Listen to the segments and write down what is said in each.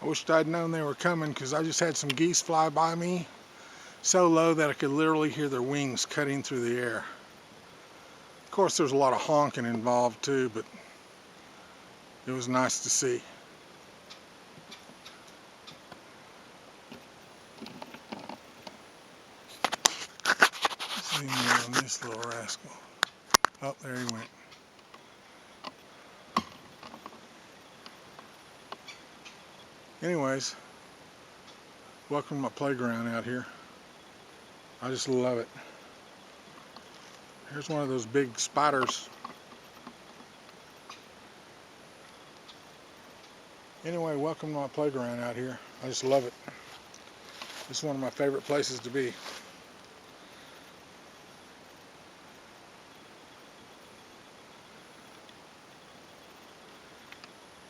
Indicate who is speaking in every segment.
Speaker 1: I wished I'd known they were coming, because I just had some geese fly by me so low that I could literally hear their wings cutting through the air. Of course, there's a lot of honking involved too, but it was nice to see. Zoom in on this little rascal. Oh, there he went. Anyways, welcome to my playground out here. I just love it. Here's one of those big spiders. Anyway, welcome to my playground out here. I just love it. It's one of my favorite places to be.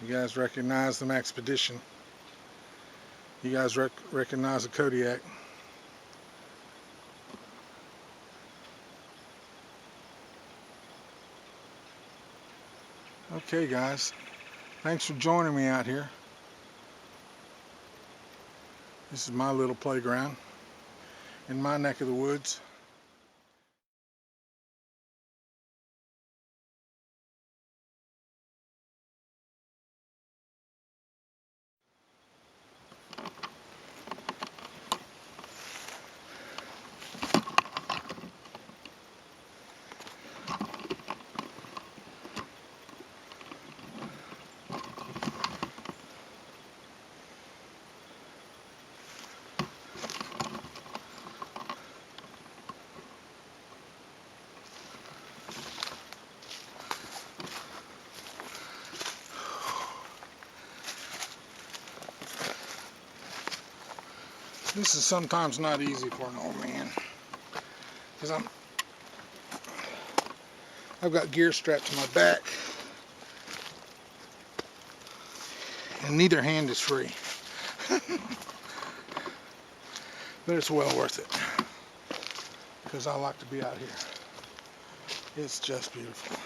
Speaker 1: You guys recognize the Maxpedition. You guys recognize the Kodiak. Okay guys, thanks for joining me out here. This is my little playground in my neck of the woods. This is sometimes not easy for an old man, because I've got gear strapped to my back and neither hand is free. But it's well worth it, because I like to be out here. It's just beautiful.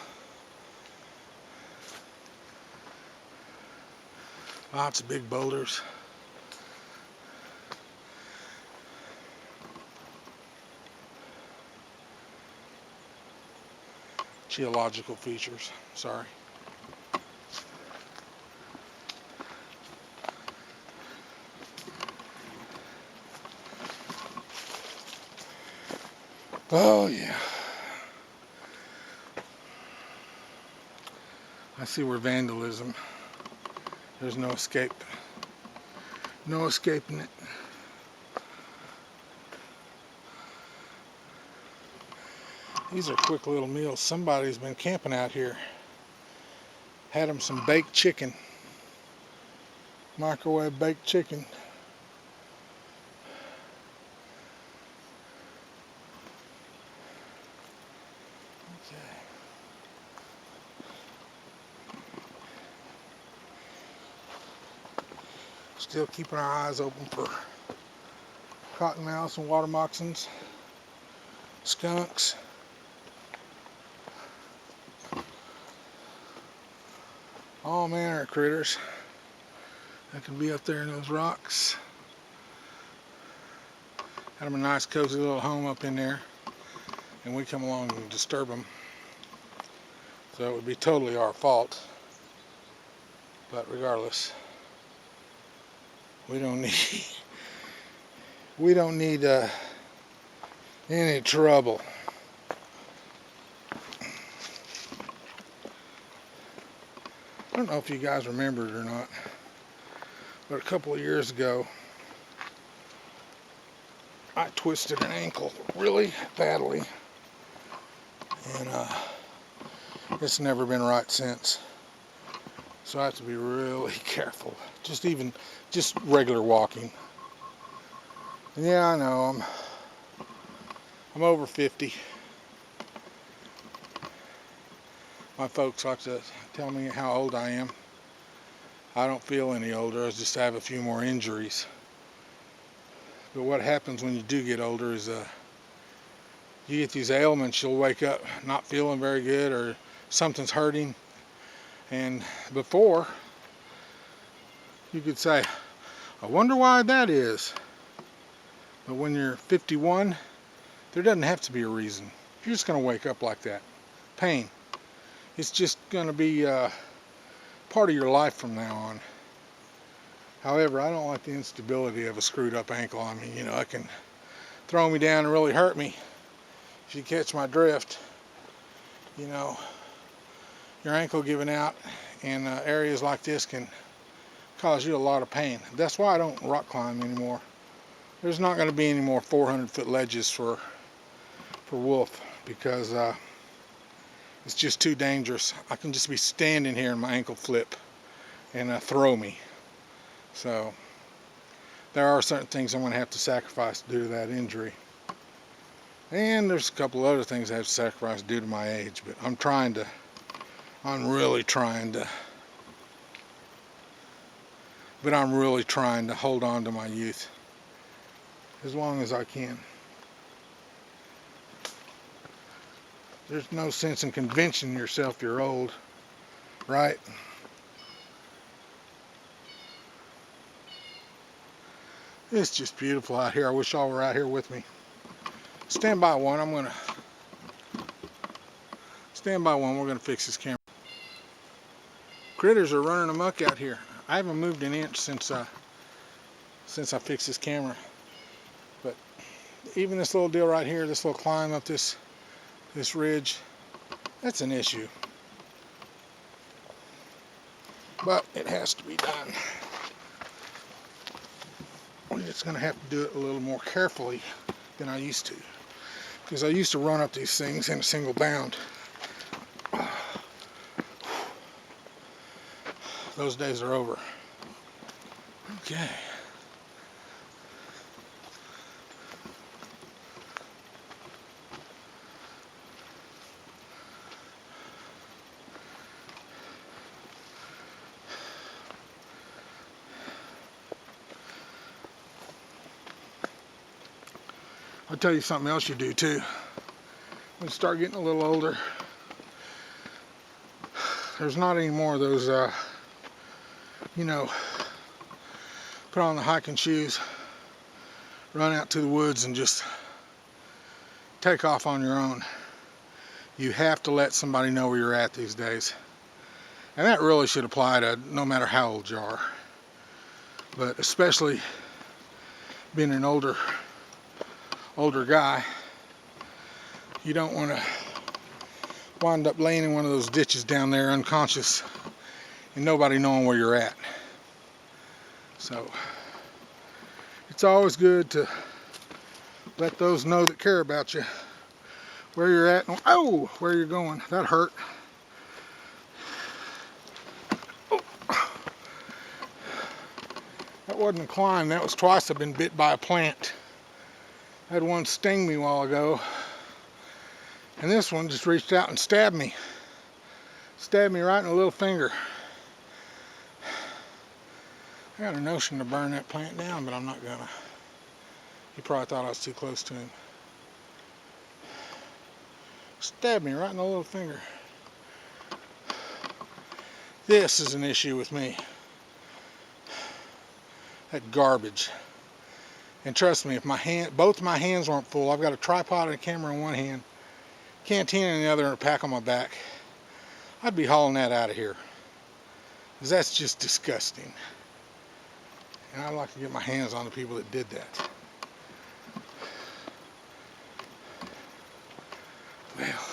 Speaker 1: Lots of big boulders. Geological features, sorry. Oh yeah. I see where vandalism, there's no escape. No escaping it. These are quick little meals. Somebody's been camping out here. Had them some baked chicken. Microwave baked chicken. Okay. Still keeping our eyes open for cottonmouths and water moccasins, skunks. All manner of critters that can be up there in those rocks. Had them a nice cozy little home up in there, and we come along and disturb them. So it would be totally our fault. But regardless, we don't need any trouble. I don't know if you guys remember it or not, but a couple of years ago, I twisted an ankle really badly, and it's never been right since. So I have to be really careful. Just regular walking. And yeah, I know I'm over 50. My folks like to tell me how old I am. I don't feel any older. I just have a few more injuries. But what happens when you do get older is you get these ailments. You'll wake up not feeling very good, or something's hurting. And before, you could say, I wonder why that is. But when you're 51, there doesn't have to be a reason. You're just going to wake up like that. Pain. It's just going to be part of your life from now on. However, I don't like the instability of a screwed up ankle. I mean, you know, it can throw me down and really hurt me. If you catch my drift, you know, your ankle giving out in areas like this can cause you a lot of pain. That's why I don't rock climb anymore. There's not going to be any more 400-foot ledges for Wolf because it's just too dangerous. I can just be standing here and my ankle flip and throw me. So there are certain things I'm going to have to sacrifice due to that injury. And there's a couple other things I have to sacrifice due to my age, but I'm really trying to hold on to my youth as long as I can. There's no sense in convincing yourself you're old, right? It's just beautiful out here. I wish y'all were out here with me. Stand by one. We're gonna fix this camera. Critters are running amok out here. I haven't moved an inch since I fixed this camera. But even this little deal right here, this little climb up this ridge, that's an issue. But it has to be done. We're just going to have to do it a little more carefully than I used to. Because I used to run up these things in a single bound. Those days are over. Okay. I'll tell you something else you do too. When you start getting a little older, there's not any more of those, you know, put on the hiking shoes, run out to the woods and just take off on your own. You have to let somebody know where you're at these days. And that really should apply to no matter how old you are. But especially being an older guy, you don't want to wind up laying in one of those ditches down there unconscious and nobody knowing where you're at. So it's always good to let those know that care about you where you're at and where you're going. That hurt. That wasn't a climb. That was twice I've been bit by a plant. I had one sting me a while ago, and this one just reached out and stabbed me. Stabbed me right in the little finger. I got a notion to burn that plant down, but I'm not gonna. He probably thought I was too close to him. Stabbed me right in the little finger. This is an issue with me. That garbage. And trust me, if both my hands weren't full, I've got a tripod and a camera in one hand, canteen in the other, and a pack on my back, I'd be hauling that out of here. Because that's just disgusting. And I'd like to get my hands on the people that did that. Well,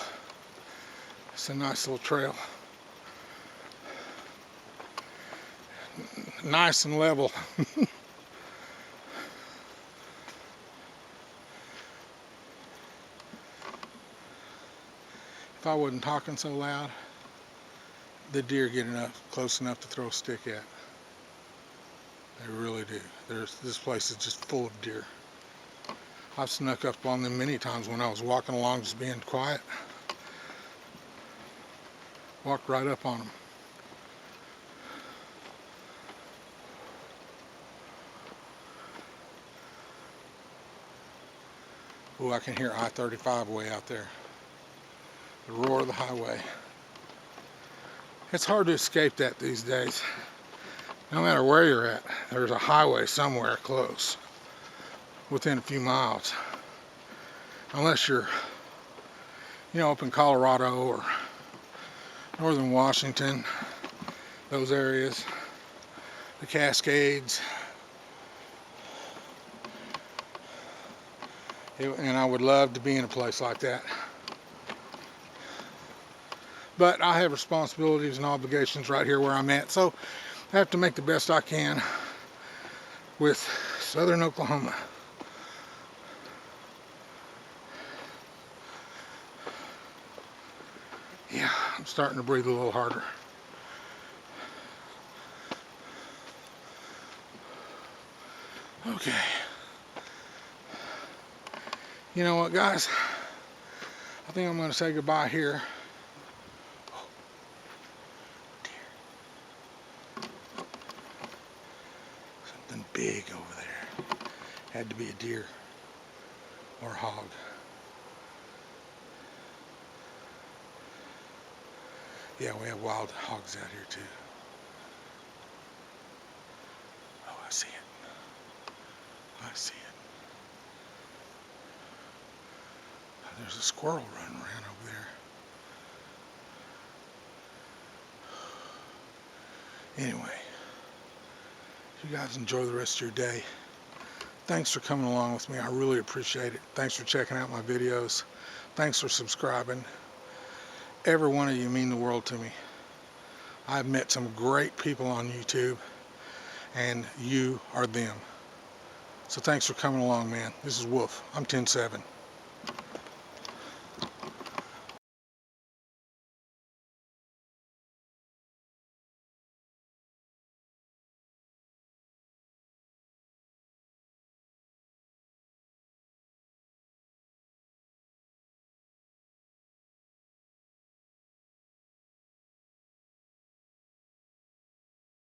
Speaker 1: it's a nice little trail. Nice and level. If I wasn't talking so loud, the deer get close enough to throw a stick at. They really do. This place is just full of deer. I've snuck up on them many times when I was walking along just being quiet. Walked right up on them. Oh, I can hear I-35 way out there. The roar of the highway. It's hard to escape that these days. No matter where you're at, there's a highway somewhere close, within a few miles. Unless you're, up in Colorado or northern Washington, those areas, the Cascades. And I would love to be in a place like that. But I have responsibilities and obligations right here where I'm at, so I have to make the best I can with southern Oklahoma. Yeah, I'm starting to breathe a little harder. Okay. You know what, guys? I think I'm going to say goodbye here. Something big over there. Had to be a deer or a hog. Yeah, we have wild hogs out here too. Oh, I see it. I see it. There's a squirrel running around over there. Anyway, you guys enjoy the rest of your day. Thanks for coming along with me. I really appreciate it. Thanks for checking out my videos. Thanks for subscribing. Every one of you mean the world to me. I've met some great people on YouTube, and you are them. So thanks for coming along, man. This is Wolf. I'm 19sept11.